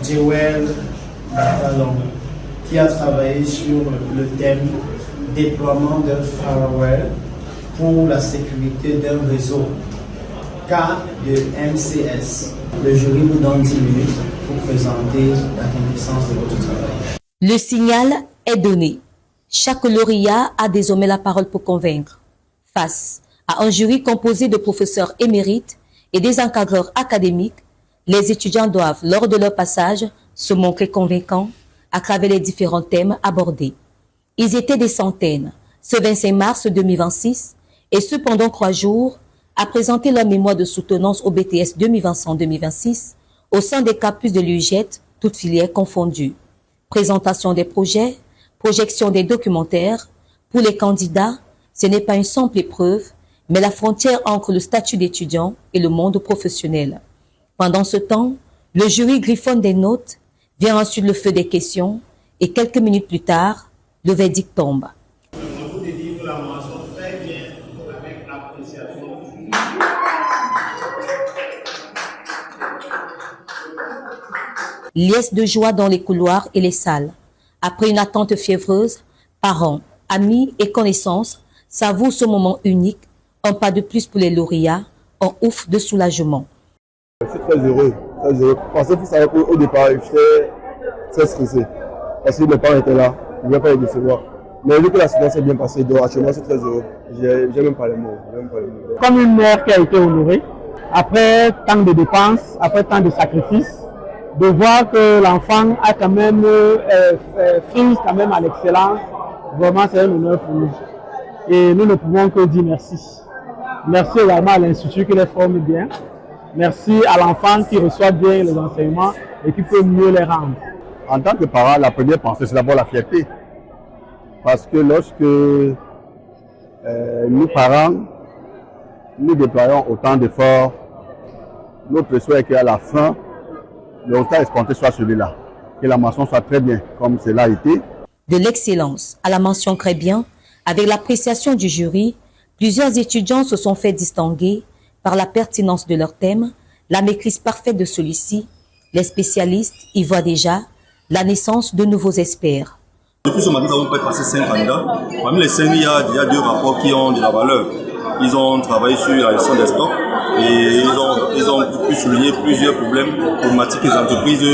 Jewel Batalon, qui a travaillé sur le thème déploiement d'un firewall pour la sécurité d'un réseau, cas de MCS. Le jury vous donne 10 minutes pour présenter la quintessence de votre travail. Le signal est donné. Chaque lauréat a désormais la parole pour convaincre. Face à un jury composé de professeurs émérites et des encadreurs académiques, les étudiants doivent, lors de leur passage, se montrer convaincants à travers les différents thèmes abordés. Ils étaient des centaines, ce 25 mars 2026, et ce pendant 3 jours, à présenter leur mémoire de soutenance au BTS 2025-2026 au sein des campus de l'UJET, toutes filières confondues. Présentation des projets, projection des documentaires. Pour les candidats, ce n'est pas une simple épreuve, mais la frontière entre le statut d'étudiant et le monde professionnel. Pendant ce temps, le jury griffonne des notes, vient ensuite le feu des questions, et quelques minutes plus tard, le verdict tombe. Je vous délivre la mention très bien avec appréciation. Liesse de joie dans les couloirs et les salles. Après une attente fiévreuse, parents, amis et connaissances savourent ce moment unique, un pas de plus pour les lauréats, un ouf de soulagement. Je suis très heureux, très heureux. Parce que vous savez qu'au départ, j'étais très stressé. Parce que mes parents étaient là, je ne vais pas les décevoir. Mais vu que la situation s'est bien passée, donc actuellement je suis très heureux. J'ai même pas les mots. Comme une mère qui a été honorée, après tant de dépenses, après tant de sacrifices, de voir que l'enfant a quand même frise quand même à l'excellence, vraiment c'est un honneur pour nous. Et nous ne pouvons que dire merci. Merci également à l'Institut qui les forme bien. Merci à l'enfant qui reçoit bien les enseignements et qui peut mieux les rendre. En tant que parent, la première pensée, c'est d'abord la fierté. Parce que lorsque nous, parents, nous déployons autant d'efforts, notre souhait est qu'à la fin, le résultat escompté soit celui-là. Que la mention soit très bien, comme cela a été. De l'excellence à la mention très bien, avec l'appréciation du jury, plusieurs étudiants se sont fait distinguer par la pertinence de leur thème, la maîtrise parfaite de celui-ci. Les spécialistes y voient déjà la naissance de nouveaux experts. Depuis ce matin, nous avons passé 5 candidats. Parmi les 5, il y a déjà 2 rapports qui ont de la valeur. Ils ont travaillé sur la gestion des stocks et ils ont pu souligner plusieurs problèmes problématiques que les entreprises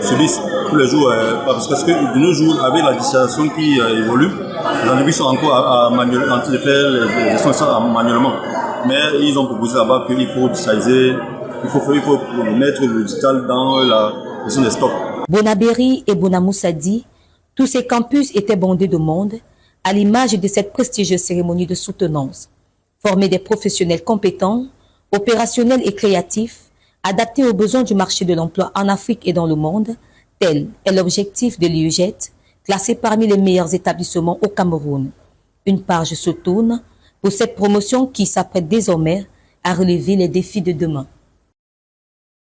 subissent tous les jours. Parce que de nos jours, avec la digitalisation qui évolue, les entreprises sont encore en train de faire les gestions manuellement. Mais ils ont proposé là-bas qu'il faut digitaliser, il faut mettre le digital dans la gestion des stocks. Bonabéry et Bonamoussadi, tous ces campus étaient bondés de monde, à l'image de cette prestigieuse cérémonie de soutenance. Former des professionnels compétents, opérationnels et créatifs, adaptés aux besoins du marché de l'emploi en Afrique et dans le monde, tel est l'objectif de l'UJET, classé parmi les meilleurs établissements au Cameroun. Une page se tourne pour cette promotion qui s'apprête désormais à relever les défis de demain.